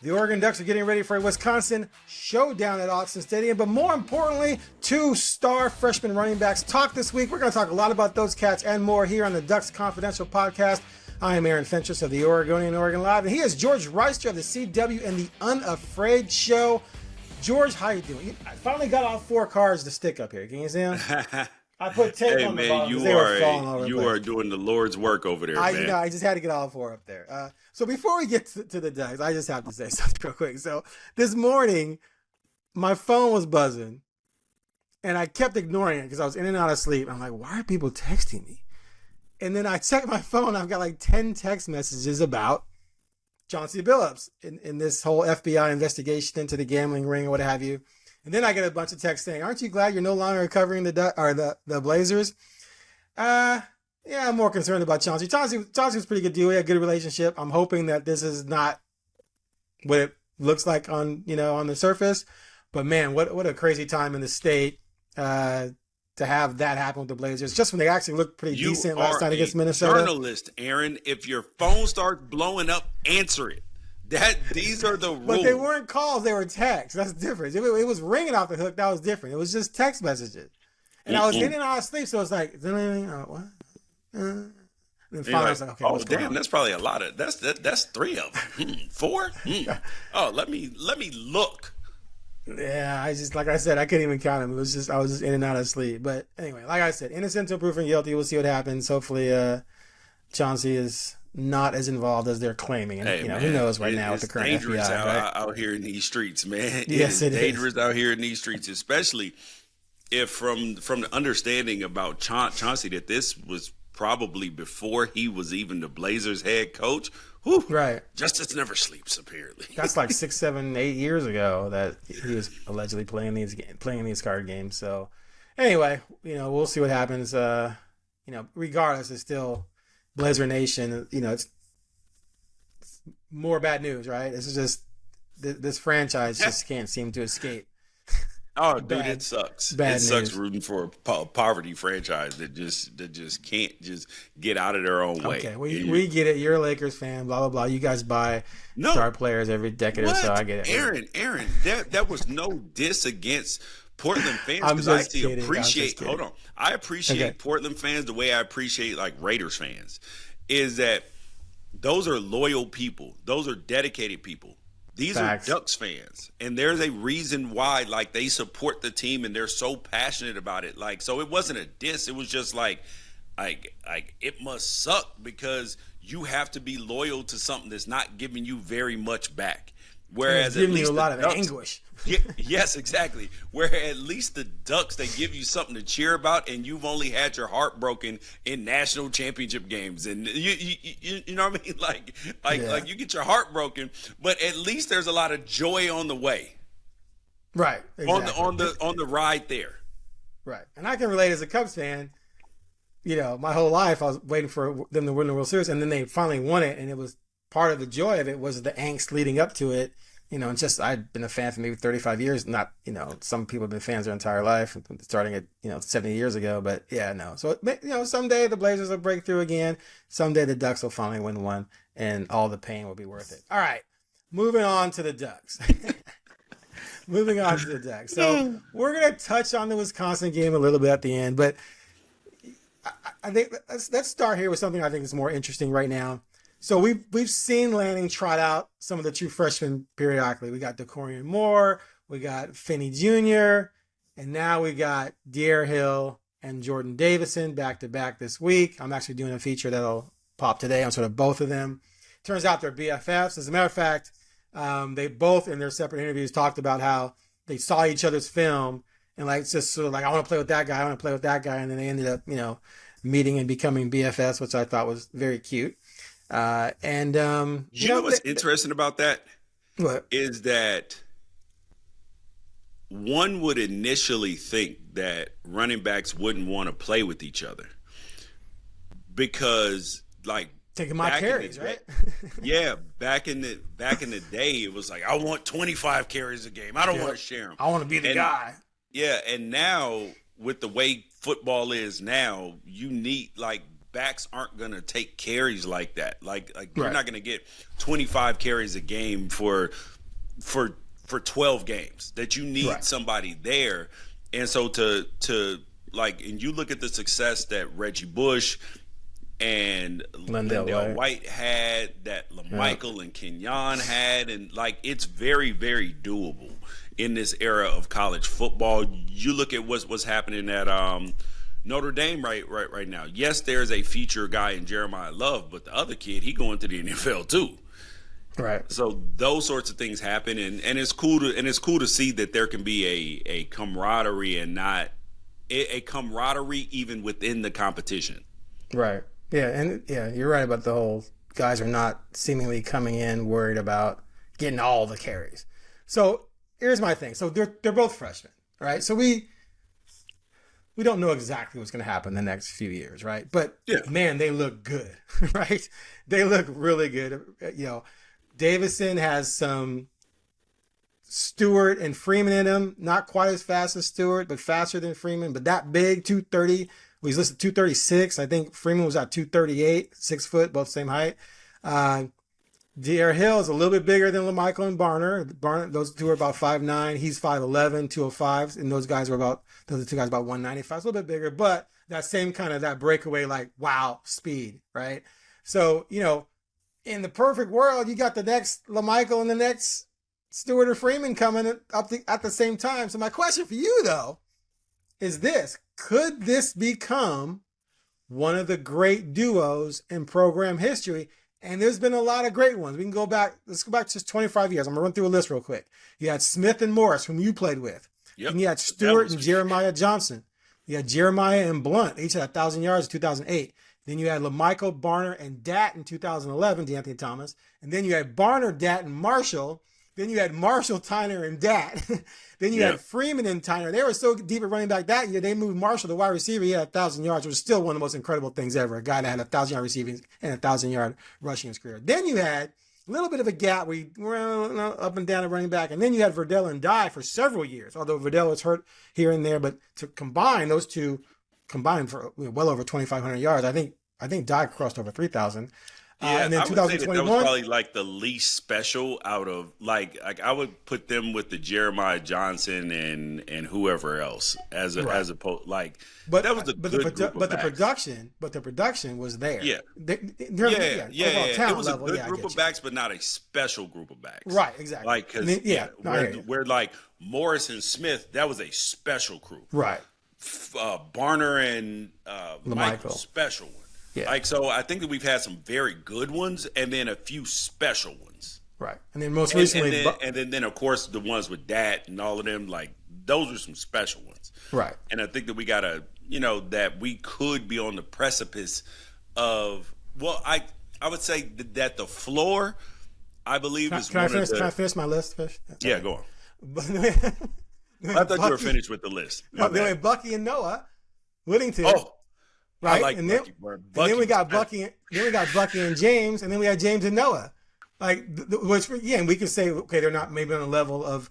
The Oregon Ducks are getting ready for a Wisconsin showdown at Autzen Stadium, but more importantly, two star freshman running backs talk this week. We're going to talk a lot about those cats and more here on the Ducks Confidential podcast. I am Fentress of the Oregonian and OregonLive, and he is George Wrighster of the CW and the Unafraid Show. George, how you doing? I finally got all four cards to stick up here. Can you see them? I put tape on the bottom because they were falling over. You are doing the Lord's work over there, man. I just had to get all four up there. So before we get to the Ducks, I just have to say something real quick. So this morning, my phone was buzzing, and I kept ignoring it because I was in and out of sleep. I'm like, why are people texting me? And then I checked my phone. I've got like 10 text messages about Chauncey Billups in this whole FBI investigation into the gambling ring or what have you. And then I get a bunch of texts saying, aren't you glad you're no longer covering the Blazers? Yeah, I'm more concerned about Chauncey. Chauncey was a pretty good deal. We had a good relationship. I'm hoping that this is not what it looks like on the surface. But man, what a crazy time in the state to have that happen with the Blazers. Just when they actually looked pretty decent last night against Minnesota. Journalist, Aaron, if your phone starts blowing up, answer it. These are the rules. But they weren't calls, they were texts. That's different. It was ringing off the hook. That was different. It was just text messages. And I was in and out of sleep, so it's like, what? And then finally I was like, okay, what's going on? That's probably a lot of that's three of them. Four? Oh, let me look. Yeah, I just, like I said, I couldn't even count them. I was just in and out of sleep. But anyway, like I said, innocent until proven guilty. We'll see what happens. Hopefully Chauncey is not as involved as they're claiming. And hey, man, who knows right now with the current dangerous FBI. out here in these streets, man. Yes, it is dangerous out here in these streets, especially if from the understanding about Chauncey that this was probably before he was even the Blazers head coach. Whew, right. Justice never sleeps, apparently. That's like 6, 7, 8 years ago that he was allegedly playing these card games. So anyway, we'll see what happens. Regardless, it's still Blazer Nation. It's more bad news, right? This is just this franchise just can't seem to escape. Oh, dude, it sucks. Bad it sucks news. Rooting for a poverty franchise that just can't just get out of their own way. Okay, we get it. You're a Lakers fan, blah, blah, blah. You guys buy star players every decade or so. I get it. Aaron, that was no diss against Portland fans. I'm just kidding. Hold on. I appreciate Portland fans the way I appreciate like Raiders fans. Is that those are loyal people. Those are dedicated people. These Facts. are Ducks fans, and there's a reason why, like, they support the team and they're so passionate about it. Like, so it wasn't a diss. It was just like it must suck because you have to be loyal to something that's not giving you very much back. Whereas giving you a lot of anguish. Yes, exactly. Where at least the Ducks, they give you something to cheer about, and you've only had your heart broken in national championship games, and you know what I mean? Like you get your heart broken, but at least there's a lot of joy on the way. Right. Exactly. On the ride there. Right. And I can relate as a Cubs fan. My whole life I was waiting for them to win the World Series, and then they finally won it, and it was part of the joy of it was the angst leading up to it. And just I'd been a fan for maybe 35 years. Not, some people have been fans their entire life, starting at 70 years ago. But yeah, no. So someday the Blazers will break through again. Someday the Ducks will finally win one, and all the pain will be worth it. All right, moving on to the Ducks. So we're gonna touch on the Wisconsin game a little bit at the end, but I think let's start here with something I think is more interesting right now. So we've seen Lanning trot out some of the true freshmen periodically. We got Dierre Moore, we got Finney Jr., and now we got Dierre Hill and Jordon Davison back to back this week. I'm actually doing a feature that'll pop today on sort of both of them. Turns out they're BFFs. As a matter of fact, they both in their separate interviews talked about how they saw each other's film and like just sort of like, I want to play with that guy, I want to play with that guy, and then they ended up meeting and becoming BFFs, which I thought was very cute. You know what's interesting about that? What? Is that one would initially think that running backs wouldn't want to play with each other because, like, taking my carries, right? Yeah, back in the day, it was like, I want 25 carries a game. I don't want to share them. I want to be the guy. Yeah, and now with the way football is now, you need backs aren't going to take carries like that. Like you're not going to get 25 carries a game for for 12 games, that you need Right. somebody there. And so to like, and you look at the success that Reggie Bush and Lindell White had, that LaMichael and Kenyon had, and like, it's very, very doable in this era of college football. You look at what's happening at Notre Dame right now. Yes, there's a feature guy in Jeremiah Love, but the other kid, he going to the NFL too. Right. So those sorts of things happen, and it's cool to see that there can be a camaraderie, and not a camaraderie even within the competition. Right. Yeah, and you're right about the whole guys are not seemingly coming in worried about getting all the carries. So here's my thing. So they're both freshmen, right? So we don't know exactly what's going to happen the next few years, right? But man, they look good, right? They look really good. Davison has some Stewart and Freeman in him. Not quite as fast as Stewart, but faster than Freeman. But that big, 230. Well, he's listed 236. I think Freeman was at 238, 6 foot, both same height. Dierre Hill is a little bit bigger than LaMichael and Barner. Those two are about 5'9". He's 5'11", 205. And those two guys about 195. It's a little bit bigger, but that same kind of that breakaway, like, wow, speed, right? So, in the perfect world, you got the next LaMichael and the next Stewart or Freeman coming up at the same time. So my question for you, though, is this. Could this become one of the great duos in program history? And there's been a lot of great ones. We can go back. Let's go back just 25 years. I'm going to run through a list real quick. You had Smith and Morris, whom you played with. Yep. And you had Stewart and Jeremiah Johnson. You had Jeremiah and Blunt. Each had 1,000 yards in 2008. Then you had LaMichael, Barner, and Dat in 2011, DeAnthony Thomas. And then you had Barner, Dat, and Marshall. Then you had Marshall, Tyner, and Dat. Then you had Freeman and Tyner. They were so deep at running back that year, they moved Marshall to wide receiver. He had 1,000 yards, which was still one of the most incredible things ever. A guy that had 1,000-yard receiving and 1,000-yard rushing in his career. Then you had a little bit of a gap where you were up and down at running back. And then you had Verdell and Dye for several years, although Verdell was hurt here and there. But to combine those two, combined for well over 2,500 yards, I think Dye crossed over 3,000. And then I would say that 2021 was probably like the least special out of like I would put them with the Jeremiah Johnson and whoever else as opposed like. But that was a good group of backs. the production was there. Yeah. It was a good group of backs, but not a special group of backs. Right, exactly. Like where like Morris and Smith, that was a special crew. Right. Barner and Michael, special one. Yeah. Like, so I think that we've had some very good ones and then a few special ones. Right. And then most recently. And then of course, the ones with Dat and all of them, like, those are some special ones. Right. And I think that we got to, that we could be on the precipice of, well, I would say that the floor, I believe, is one of the. Can I finish my list, Fish? Yeah, go on. I thought you were finished with the list. Then we had Bucky and Noah Whittington. Oh. Right, like and then we got Bucky. Then we got Bucky and James, and then we had James and Noah. Like, which and we can say, okay, they're not maybe on the level of,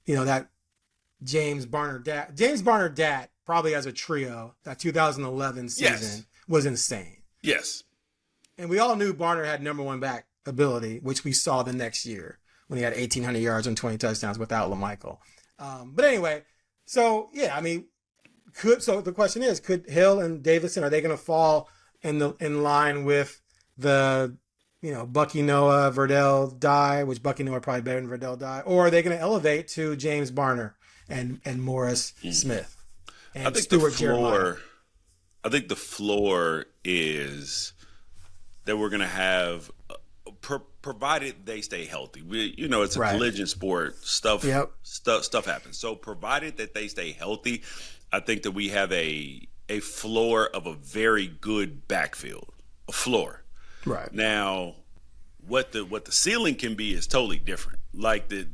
that James Barner Dat. James Barner Dat probably as a trio. That 2011 season was insane. Yes, and we all knew Barner had number one back ability, which we saw the next year when he had 1,800 yards and 20 touchdowns without LaMichael. But anyway, so yeah, I mean. So the question is, could Hill and Davison, are they going to fall in line with the, Bucky Noah, Verdell Dye, which Bucky Noah probably better than Verdell Dye, or are they going to elevate to James Barner and Morris Smith and I think Stewart Jeremiah? I think the floor is that we're going to have, provided they stay healthy. It's a collision sport. Stuff happens. So provided that they stay healthy, I think that we have a floor of a very good backfield, a floor. Right. Now, what the ceiling can be is totally different. Like the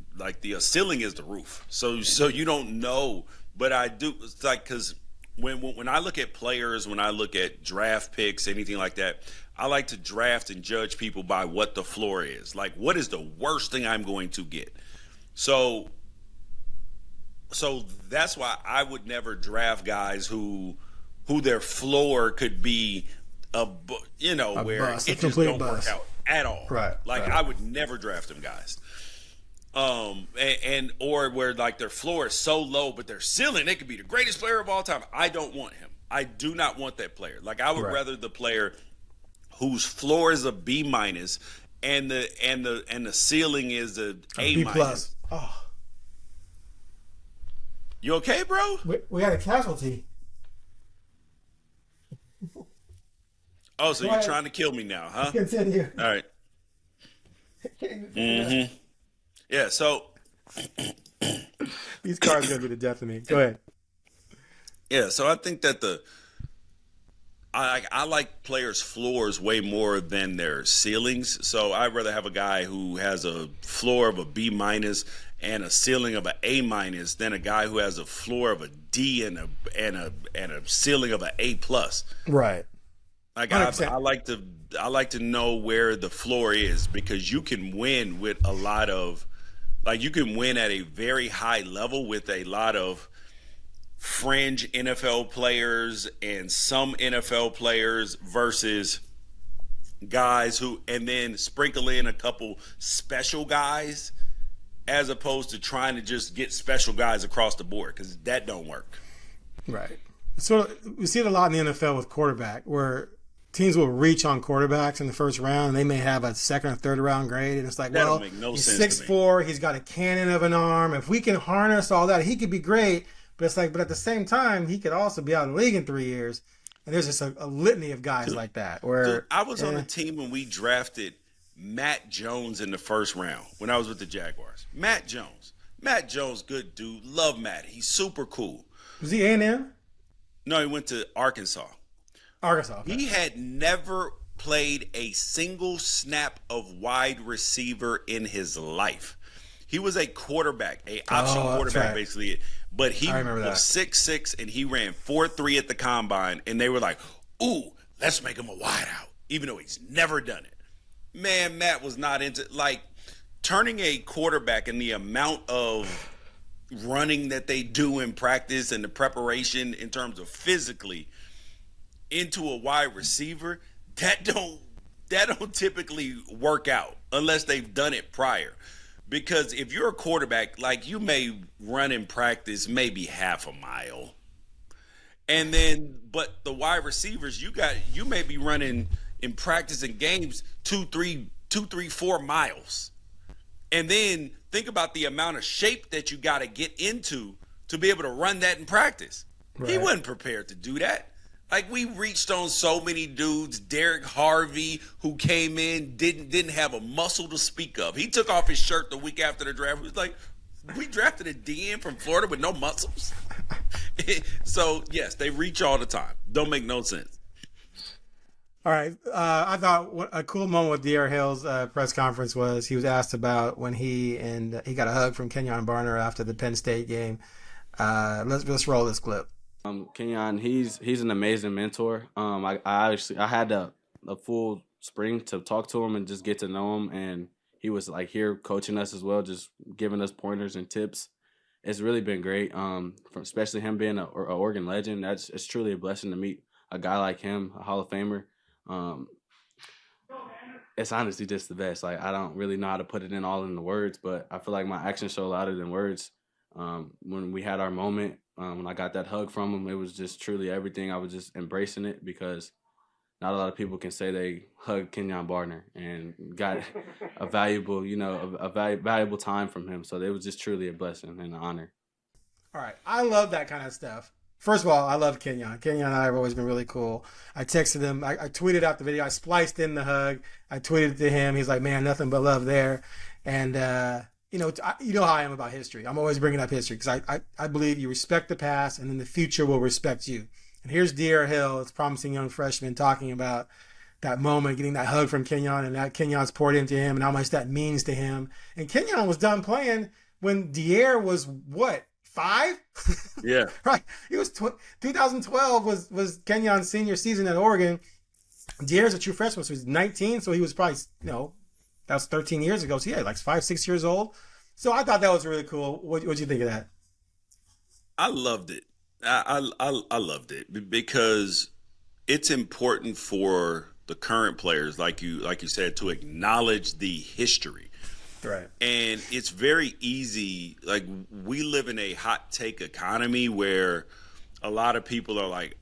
ceiling is the roof. So you don't know, but I do. It's like, because when I look at players, when I look at draft picks, anything like that, I like to draft and judge people by what the floor is. Like, what is the worst thing I'm going to get? So that's why I would never draft guys who their floor could be where bust, it just don't work out at all. Right. Like, I would never draft them guys. Or where like their floor is so low, but their ceiling, they could be the greatest player of all time. I don't want him. I do not want that player. Like I would rather the player whose floor is a B minus and the ceiling is a B plus. Oh, you okay, bro? we had a casualty. Oh, so you're trying to kill me now, huh? Continue. All right. Mm-hmm. Yeah, so these cards are gonna be the death of me. Go ahead. Yeah, so I think that I like players' floors way more than their ceilings. So I'd rather have a guy who has a floor of a B minus and a ceiling of an A minus than a guy who has a floor of a D and a ceiling of an A plus. Right. Like I like to know where the floor is, because you can win with a lot of, like, you can win at a very high level with a lot of fringe NFL players and some NFL players versus guys who, and then sprinkle in a couple special guys as opposed to trying to just get special guys across the board, because that don't work. Right. So we see it a lot in the NFL with quarterback, where teams will reach on quarterbacks in the first round, and they may have a second or third round grade, and it's like, that well, don't make no he's sense 6'4", he's got a cannon of an arm. If we can harness all that, he could be great. But it's like, but at the same time, he could also be out of the league in 3 years. And there's just a litany of guys like that. Where I was on a team when we drafted Matt Jones in the first round when I was with the Jaguars. Matt Jones, good dude. Love Matt. He's super cool. Was he A&M? No, he went to Arkansas. Arkansas. Okay. He had never played a single snap of wide receiver in his life. He was a quarterback, a option quarterback, basically. But he was 6'6", and he ran 4.3 at the combine, and they were like, ooh, let's make him a wideout, even though he's never done it. Man, Matt was not into, like, turning a quarterback and the amount of running that they do in practice and the preparation in terms of physically into a wide receiver, that don't typically work out unless they've done it prior. Because if you're a quarterback, like, you may run in practice maybe half a mile. And then, but the wide receivers, you may be running in practice and games 2, 3, 4 miles. And then think about the amount of shape that you got to get into to be able to run that in practice. Right. He wasn't prepared to do that. Like, we reached on so many dudes. Derek Harvey, who came in, didn't have a muscle to speak of. He took off his shirt the week after the draft. He was like, we drafted a DN from Florida with no muscles. So, yes, they reach all the time. Don't make no sense. All right. I thought a cool moment with Dierre Hill's press conference was he was asked about when he got a hug from Kenyon Barner after the Penn State game. Let's roll this clip. Kenyon, he's an amazing mentor. I had a full spring to talk to him and just get to know him, and he was like here coaching us as well, just giving us pointers and tips. It's really been great. Especially him being an Oregon legend. It's truly a blessing to meet a guy like him, a Hall of Famer. It's honestly just the best. Like, I don't really know how to put it in the words, but I feel like my actions show louder than words. When we had our moment, when I got that hug from him, it was just truly everything. I was just embracing it, because not a lot of people can say they hugged Kenyon Barner and got a valuable, valuable time from him. So it was just truly a blessing and an honor. All right. I love that kind of stuff. First of all, I love Kenyon. Kenyon and I have always been really cool. I texted him. I tweeted out the video. I spliced in the hug. I tweeted to him. He's like, man, nothing but love there. And, you know how I am about history. I'm always bringing up history because I believe you respect the past, and then the future will respect you. And here's Dierre Hill, this promising young freshman, talking about that moment, getting that hug from Kenyon, and that Kenyon's poured into him and how much that means to him. And Kenyon was done playing when Dierre was, what, 5? Yeah. Right. He was 2012 was Kenyon's senior season at Oregon. Dierre's a true freshman, so he's 19, so he was probably, that was 13 years ago. So yeah, like 5-6 years old. So I thought that was really cool. What'd you think of that? I loved it. I loved it because it's important for the current players, like you said, to acknowledge the history. Right. And it's very easy. Like, we live in a hot take economy where a lot of people are like,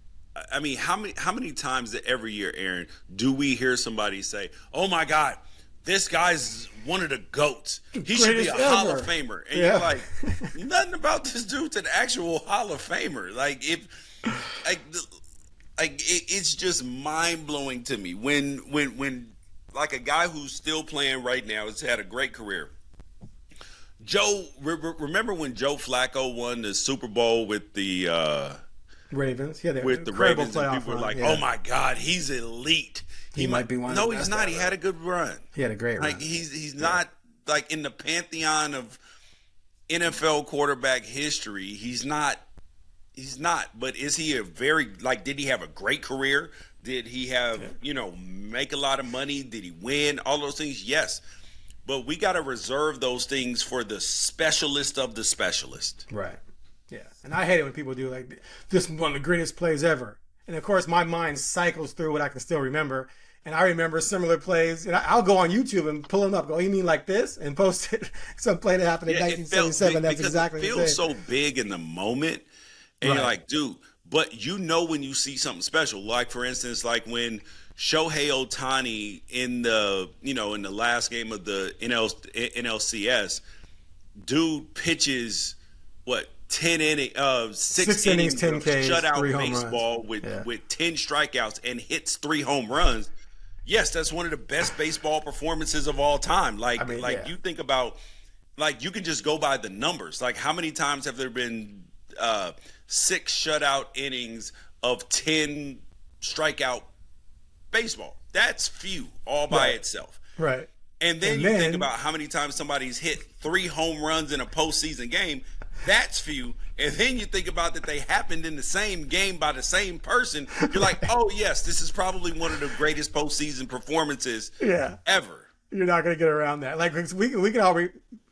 I mean, how many times every year, Aaron, do we hear somebody say, "Oh my God, this guy's one of the GOATs. He should be a Hall of Famer." And you're like, nothing about this dude's an actual Hall of Famer. Like, it's just mind blowing to me when like a guy who's still playing right now has had a great career. Remember when Joe Flacco won the Super Bowl with the Ravens? Yeah, with the Ravens, and people were like, "Oh my God, he's elite. He might be one." No, he's not. He had a good run. He had a great run. Like, he's not like in the pantheon of NFL quarterback history. He's not. But is he did he have a great career? Did he have, make a lot of money? Did he win? All those things? Yes. But we got to reserve those things for the specialist of the specialist. Right. Yeah. And I hate it when people do like, this is one of the greatest plays ever. And of course, my mind cycles through what I can still remember. And I remember similar plays. And I'll go on YouTube and pull them up. Go, "Oh, you mean like this?" And post it. Some play that happened in 1977. That's exactly the same. It feels so big in the moment. And you're like, dude, but when you see something special, like for instance, like when Shohei Ohtani in the last game of the NLCS, dude pitches 6 innings, 10 Ks, shutout baseball with 10 strikeouts and hits 3 home runs. Yes, that's one of the best baseball performances of all time. You think about, like, you can just go by the numbers. Like, how many times have there been 6 shutout innings of 10 strikeout baseball? That's few all by itself. Right. And then you think about how many times somebody's hit 3 home runs in a postseason game. That's few. And then you think about that they happened in the same game by the same person. You're like, oh, yes, this is probably one of the greatest postseason performances ever. You're not going to get around that. Like, we can all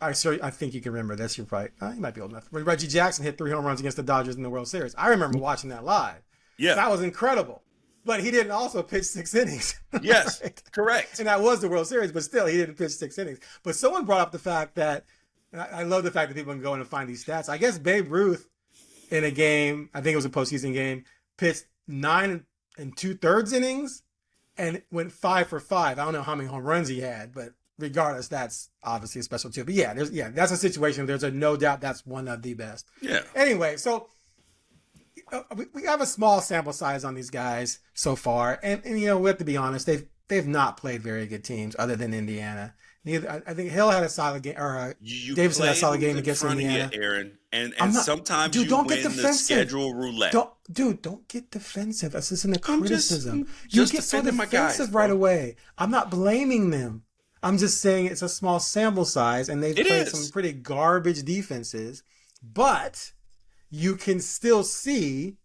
I think you can remember this. You're probably, you might be old enough. When Reggie Jackson hit 3 home runs against the Dodgers in the World Series. I remember watching that live. Yeah. That was incredible. But he didn't also pitch 6 innings. Yes, right? Correct. And that was the World Series, but still, he didn't pitch 6 innings. But someone brought up the fact that, and I love the fact that people can go in and find these stats. I guess Babe Ruth in a game, I think it was a postseason game, pitched 9 2/3 innings and went 5 for 5. I don't know how many home runs he had, but regardless, that's obviously a special too. But that's a situation. There's no doubt that's one of the best. Yeah. Anyway, so we have a small sample size on these guys so far, and we have to be honest, they've not played very good teams other than Indiana. I think Hill had a solid game, or Davison had a solid game against Indiana. Aaron, and sometimes don't win get defensive. The schedule roulette. Don't get defensive. This isn't a criticism. You get so defensive right away. I'm not blaming them. I'm just saying it's a small sample size, and they've played some pretty garbage defenses, but you can still see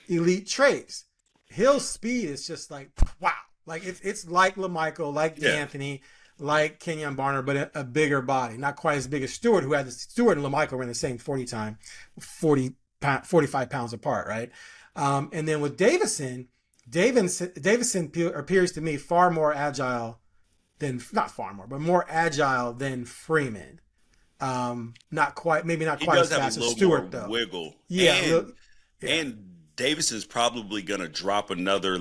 elite traits. Hill's speed is just like, wow. Like, it's like LaMichael, like D'Anthony, like Kenyon Barner, but a bigger body. Not quite as big as Stewart, who had Stewart and LaMichael were in the same 45 pounds apart, right? And then with Davison appears to me far more agile than, not far more, but more agile than Freeman. Not quite as fast as Stewart, though. Wiggle. Yeah. And Davison's probably going to drop another,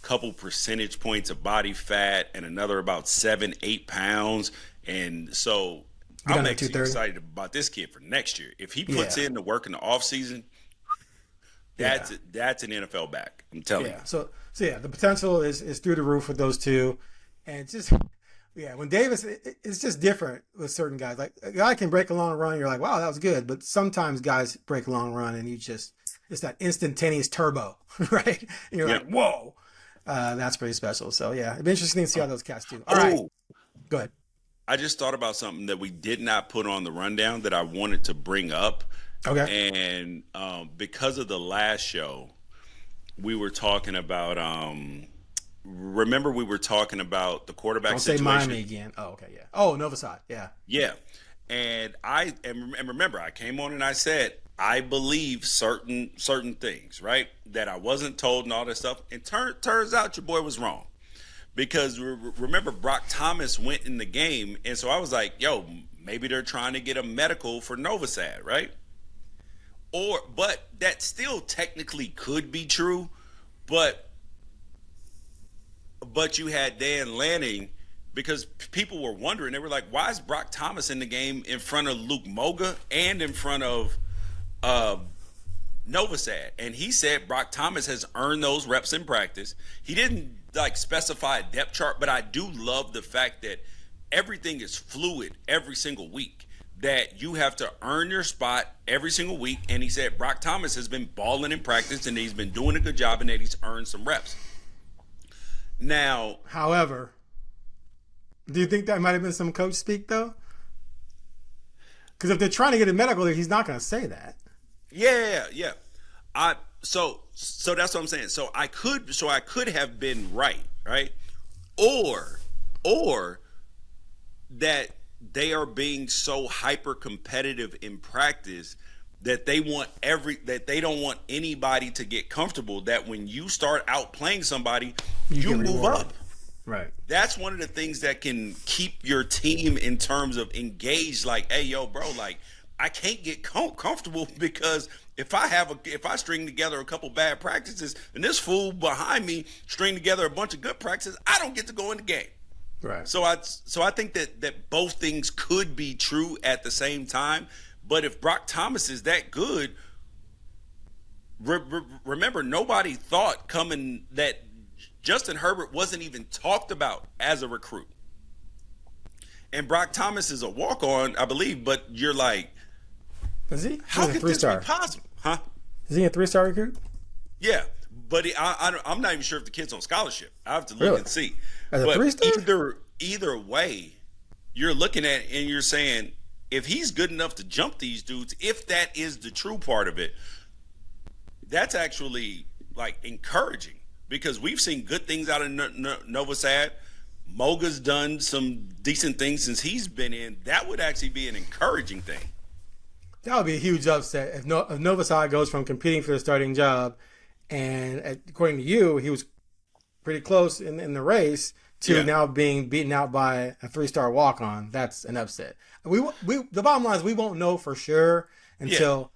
couple percentage points of body fat and another about 7-8 pounds. And so I'm actually excited about this kid for next year. If he puts in the work in the offseason, that's an NFL back. I'm telling you. So the potential is through the roof with those two. And it's just, when Davis, it's just different with certain guys. Like, a guy can break a long run, you're like, wow, that was good. But sometimes guys break a long run and it's that instantaneous turbo, right? And you're like, whoa. That's pretty special. So, it'd be interesting to see how those cats do. All right. Go ahead. I just thought about something that we did not put on the rundown that I wanted to bring up. Okay. And because of the last show, we were talking about remember we were talking about the quarterback situation. Don't say Miami again. Oh, okay, yeah. Oh, Nova Sad, yeah. Yeah. And remember, I came on and I said, I believe certain things, right? That I wasn't told and all that stuff. And turns out your boy was wrong. because remember Brock Thomas went in the game, and so I was like, yo, maybe they're trying to get a medical for Novosad, right? But that still technically could be true, but you had Dan Lanning, because people were wondering, they were like, why is Brock Thomas in the game in front of Luke Moga and in front of Novosad? And he said Brock Thomas has earned those reps in practice. He didn't like specify a depth chart, but I do love the fact that everything is fluid every single week, that you have to earn your spot every single week. And he said Brock Thomas has been balling in practice and he's been doing a good job and that he's earned some reps. Now, however, do you think that might have been some coach speak though? Because if they're trying to get a medical, he's not going to say that. Yeah. So that's what I'm saying. So I could have been right, or that they are being so hyper competitive in practice that they don't want anybody to get comfortable, that when you start outplaying somebody, you move up. Right. That's one of the things that can keep your team in terms of engaged. Like, hey, yo, bro, like I can't get comfortable, because if I string together a couple bad practices and this fool behind me string together a bunch of good practices, I don't get to go in the game. Right. So I think that both things could be true at the same time. But if Brock Thomas is that good, remember, nobody thought coming that Justin Herbert wasn't even talked about as a recruit. And Brock Thomas is a walk-on, I believe, but you're like, is he? How could this be possible? Huh? Is he a 3-star recruit? Yeah, but I'm not even sure if the kid's on scholarship. I have to look and see. As a but 3-star? Either way, you're looking at it and you're saying, if he's good enough to jump these dudes, if that is the true part of it, that's actually like encouraging, because we've seen good things out of Novosad. Moga's done some decent things since he's been in. That would actually be an encouraging thing. That would be a huge upset if Novosad goes from competing for the starting job, and according to you, he was pretty close in the race, to now being beaten out by a 3-star walk-on. That's an upset. The bottom line is we won't know for sure until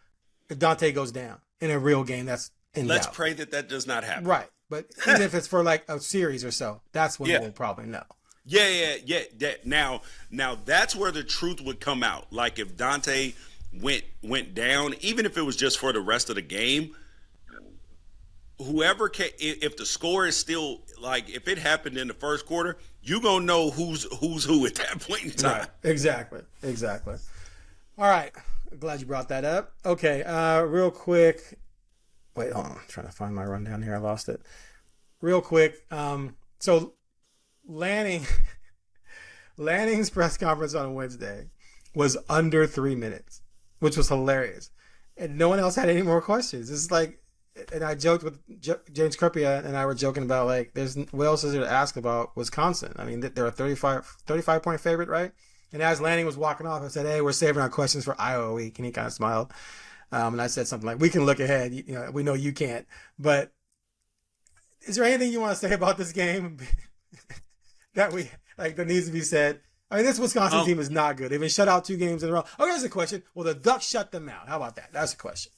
Dante goes down in a real game. That's in doubt. Let's pray that does not happen. Right. But even if it's for like a series or so, that's when we'll probably know. Yeah. Now that's where the truth would come out. Like if Dante went down, even if it was just for the rest of the game, whoever if the score is still, like, if it happened in the first quarter, you gonna know who's who at that point in time. Right. Exactly. All right, glad you brought that up. Okay, real quick. Wait, hold on. I'm trying to find my rundown here. I lost it. Real quick. So Lanning's press conference on Wednesday was under 3 minutes, which was hilarious, and no one else had any more questions. It's like. And I joked with James Krupia, and I were joking about, like, what else is there to ask about Wisconsin? I mean, they're a 35-point favorite, right? And as Lanning was walking off, I said, hey, we're saving our questions for Iowa week. And he kind of smiled. And I said something like, we can look ahead. You know, we know you can't. But is there anything you want to say about this game that needs to be said? I mean, this Wisconsin team is not good. They've been shut out 2 games in a row. Oh, here's a question. Well, the Ducks shut them out. How about that? That's a question.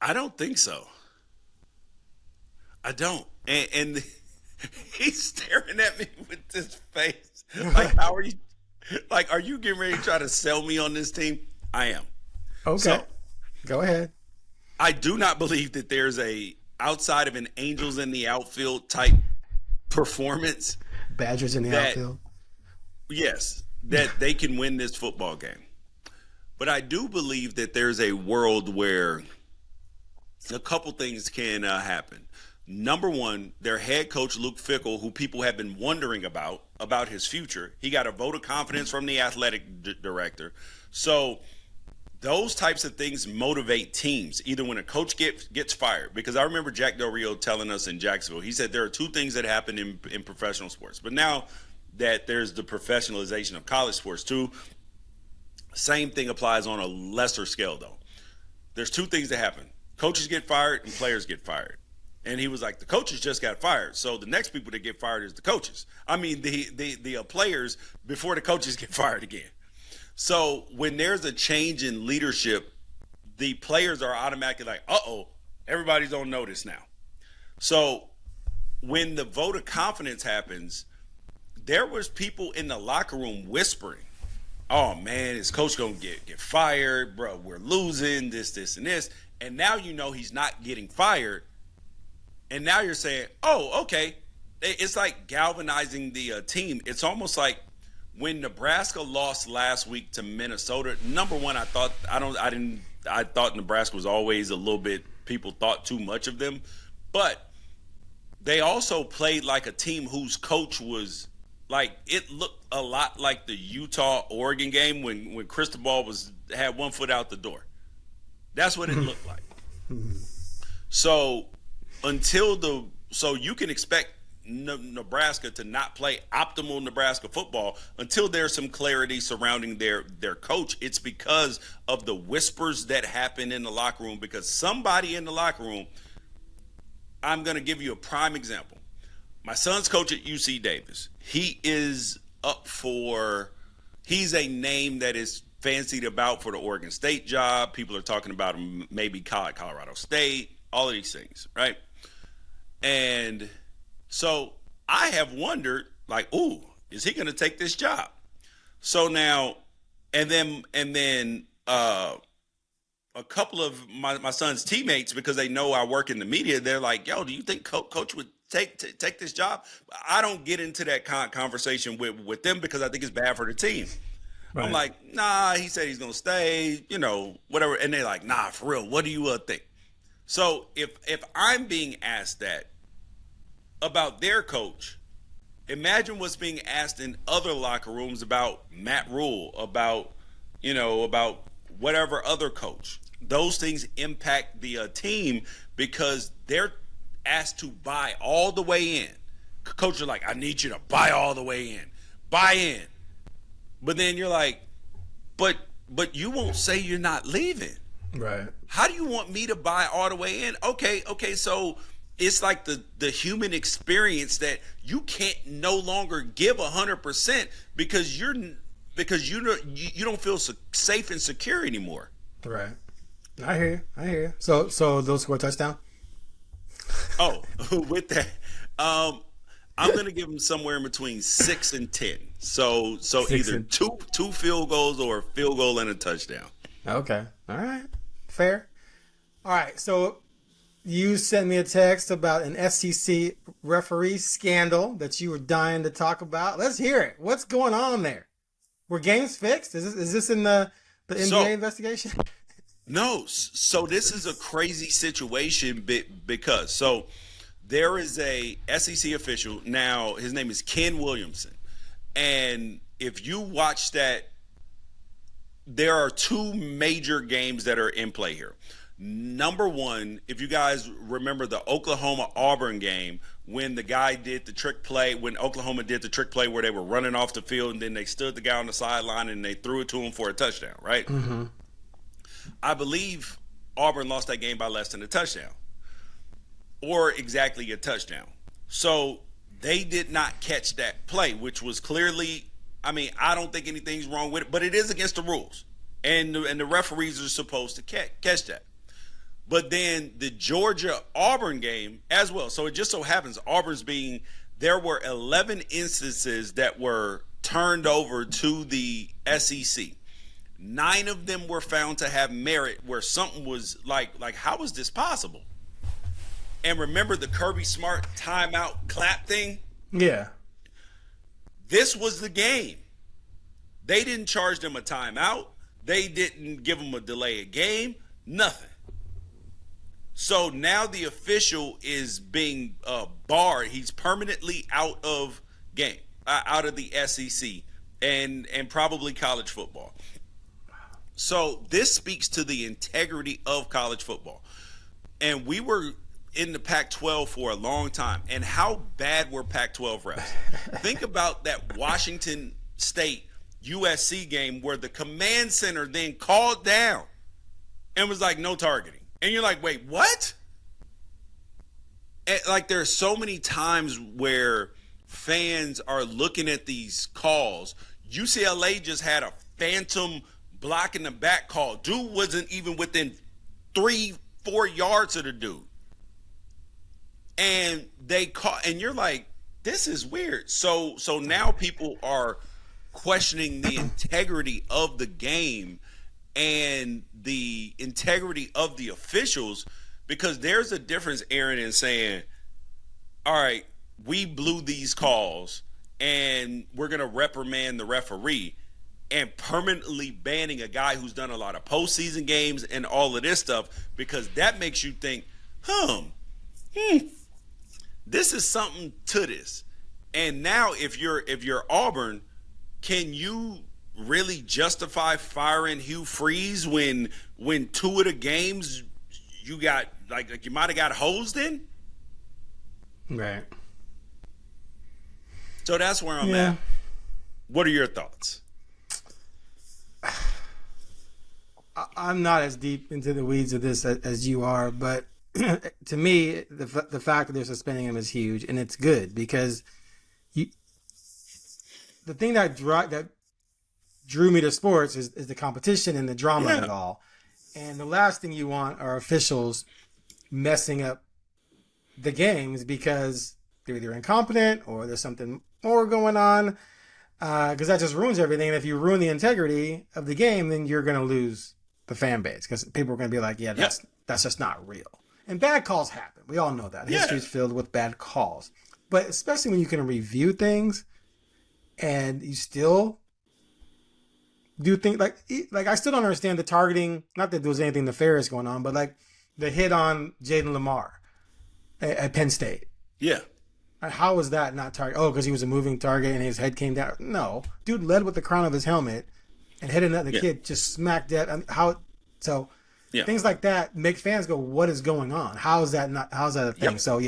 I don't think so. I don't. And he's staring at me with this face. Like, how are you? Like, are you getting ready to try to sell me on this team? I am. Okay. So, go ahead. I do not believe that there's outside of an Angels in the outfield type performance. Badgers in the outfield. Yes, that they can win this football game. But I do believe that there's a world where a couple things can happen. Number one, their head coach, Luke Fickell, who people have been wondering about his future, he got a vote of confidence from the athletic director. So those types of things motivate teams, either when a coach gets fired. Because I remember Jack Del Rio telling us in Jacksonville, he said there are 2 things that happen in professional sports. But now that there's the professionalization of college sports too, same thing applies on a lesser scale though. There's 2 things that happen. Coaches get fired and players get fired. And he was like, the coaches just got fired. So the next people that get fired is the coaches. I mean, the players before the coaches get fired again. So when there's a change in leadership, the players are automatically like, uh-oh, everybody's on notice now. So when the vote of confidence happens, there was people in the locker room whispering, oh, man, is coach going to get fired? Bro, we're losing this, and this. And now you know he's not getting fired. And now you're saying, oh, okay. It's like galvanizing the team. It's almost like when Nebraska lost last week to Minnesota. Number one, I thought Nebraska was always a little bit, people thought too much of them. But they also played like a team whose coach was like, it looked a lot like the Utah-Oregon game when Cristobal had one foot out the door. That's what it looked like. So you can expect Nebraska to not play optimal Nebraska football until there's some clarity surrounding their coach. It's because of the whispers that happen in the locker room, because somebody in the locker room, I'm going to give you a prime example. My son's coach at UC Davis. He is he's a name that is fancied about for the Oregon State job. People are talking about him, maybe Colorado State, all of these things, right? And so I have wondered, like, ooh, is he going to take this job? So now, and then a couple of my son's teammates, because they know I work in the media, they're like, yo, do you think coach would take this job? I don't get into that conversation with them because I think it's bad for the team. Right. I'm like, nah, he said he's going to stay, whatever. And they're like, nah, for real, what do you think? So if I'm being asked that about their coach, imagine what's being asked in other locker rooms about Matt Rule, about whatever other coach. Those things impact the team because they're asked to buy all the way in. Coaches are like, I need you to buy all the way in. Buy in. But then you're like, but you won't say you're not leaving. Right. How do you want me to buy all the way in? Okay, so it's like the human experience that you can't no longer give 100% because you don't feel safe and secure anymore. Right. I hear you. So they'll score a touchdown? Oh, with that, I'm going to give them somewhere in between 6 and 10. So either two field goals or a field goal and a touchdown. Okay. All right. Fair. All right. So you sent me a text about an SEC referee scandal that you were dying to talk about. Let's hear it. What's going on there? Were games fixed? Is this in the NBA investigation? No. So this is a crazy situation because there is a SEC official now. His name is Ken Williamson. And if you watch that, there are two major games that are in play here. Number one, if you guys remember the Oklahoma-Auburn game, when the guy did the trick play, when Oklahoma did the trick play where they were running off the field and then they stood the guy on the sideline and they threw it to him for a touchdown, right? Mm-hmm. I believe Auburn lost that game by less than a touchdown or exactly a touchdown. So they did not catch that play, which was clearly, I don't think anything's wrong with it, but it is against the rules. And the referees are supposed to catch that. But then the Georgia-Auburn game as well. So it just so happens there were 11 instances that were turned over to the SEC. 9 of them were found to have merit where something was like how is this possible? And remember the Kirby Smart timeout clap thing? Yeah. This was the game. They didn't charge them a timeout. They didn't give them a delay of game. Nothing. So now the official is being barred. He's permanently out of game, out of the SEC and probably college football. So this speaks to the integrity of college football. And we were in the Pac-12 for a long time. And how bad were Pac-12 refs? Think about that Washington State USC game where the command center then called down and was like, no targeting. And you're like, wait, what? like there's so many times where fans are looking at these calls. UCLA just had a phantom block in the back call. Dude wasn't even within 3-4 yards of the dude. And they call, and you're like, this is weird. So now people are questioning the integrity of the game and the integrity of the officials, because there's a difference, Aaron, in saying, all right, we blew these calls and we're going to reprimand the referee, and permanently banning a guy who's done a lot of postseason games and all of this stuff, because that makes you think, this is something to this. And now if you're Auburn, can you really justify firing Hugh Freeze when 2 of the games you got like you might have got hosed in? Right. So that's where I'm at. What are your thoughts? I'm not as deep into the weeds of this as you are, but to me, the fact that they're suspending him is huge, and it's good because the thing that drew me to sports is the competition and the drama of it all. And the last thing you want are officials messing up the games because they're either incompetent or there's something more going on, because that just ruins everything. And if you ruin the integrity of the game, then you're going to lose the fan base, because people are going to be like, that's just not real. And bad calls happen. We all know that. History's filled with bad calls. But especially when you can review things and you still do things like I still don't understand the targeting. Not that there was anything nefarious going on, but like the hit on Jaden Lamar at Penn State. Yeah. How was that not target? Oh, because he was a moving target and his head came down. No, dude led with the crown of his helmet and hit another kid just smack dead. I mean, things like that make fans go, "What is going on? How's that a thing?" Yep. So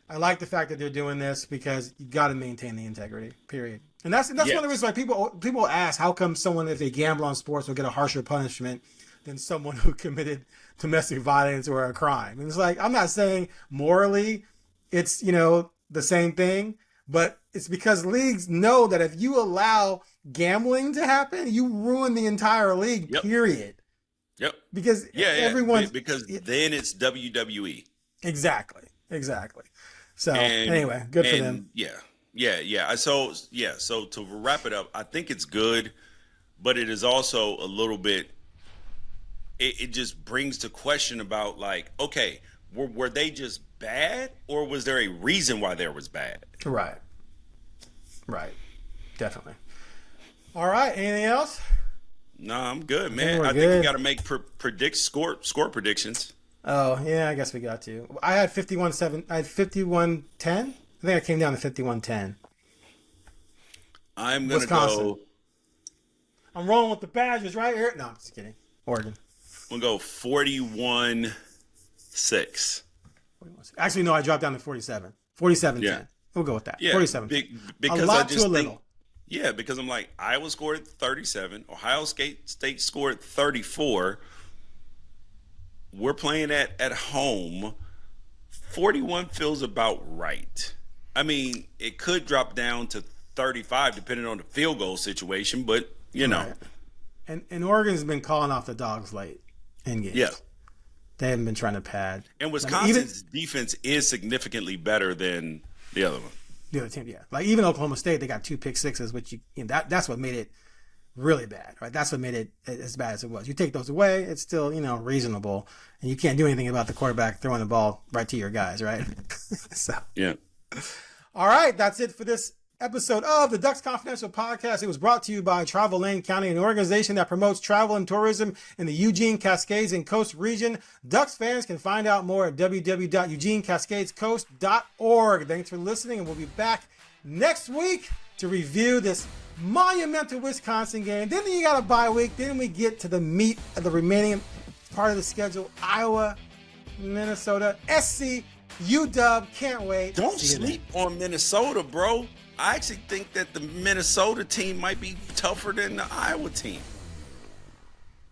I like the fact that they're doing this, because you got to maintain the integrity. Period. And that's one of the reasons why people ask, how come someone, if they gamble on sports, will get a harsher punishment than someone who committed domestic violence or a crime? And it's like, I'm not saying morally it's the same thing, but it's because leagues know that if you allow gambling to happen, you ruin the entire league. Yep. Period. Yep. Because everyone, because then it's WWE. Exactly. So anyway, good for them. Yeah. So to wrap it up, I think it's good, but it is also a little bit. It just brings to question about, like, okay, were they just bad, or was there a reason why there was bad? Right. Definitely. All right. Anything else? No, I'm good, man. I think we got to make score predictions. Oh, yeah, I guess we got to. I had 51-7. I had 51-10. I think I came down to 51-10. I'm going to go. I'm rolling with the Badgers right here. No, I'm just kidding. Oregon. I'm going to go 41-6. Actually, no, I dropped down to 47. 47-10. Yeah. We'll go with that. Yeah, 47. Because a lot I just to a think, little. Yeah, because I'm like, Iowa scored 37. Ohio State scored 34. We're playing at home. 41 feels about right. I mean, it could drop down to 35 depending on the field goal situation, but know. Right. And Oregon's been calling off the dogs late in games. Yeah. They haven't been trying to pad. And Wisconsin's defense is significantly better than the other one. The other team, yeah. Like even Oklahoma State, they got 2 pick sixes, which that's what made it really bad, right? That's what made it as bad as it was. You take those away, it's still, reasonable, and you can't do anything about the quarterback throwing the ball right to your guys, right? So yeah. All right, that's it for this episode of the Ducks Confidential Podcast. It was brought to you by Travel Lane County, an organization that promotes travel and tourism in the Eugene, Cascades, and Coast region. Ducks fans can find out more at www.eugenecascadescoast.org. Thanks for listening, and we'll be back next week to review this monumental Wisconsin game. Then you got a bye week. Then we get to the meat of the remaining part of the schedule. Iowa, Minnesota, SC, UW. Can't wait. Don't sleep on Minnesota, bro. I actually think that the Minnesota team might be tougher than the Iowa team.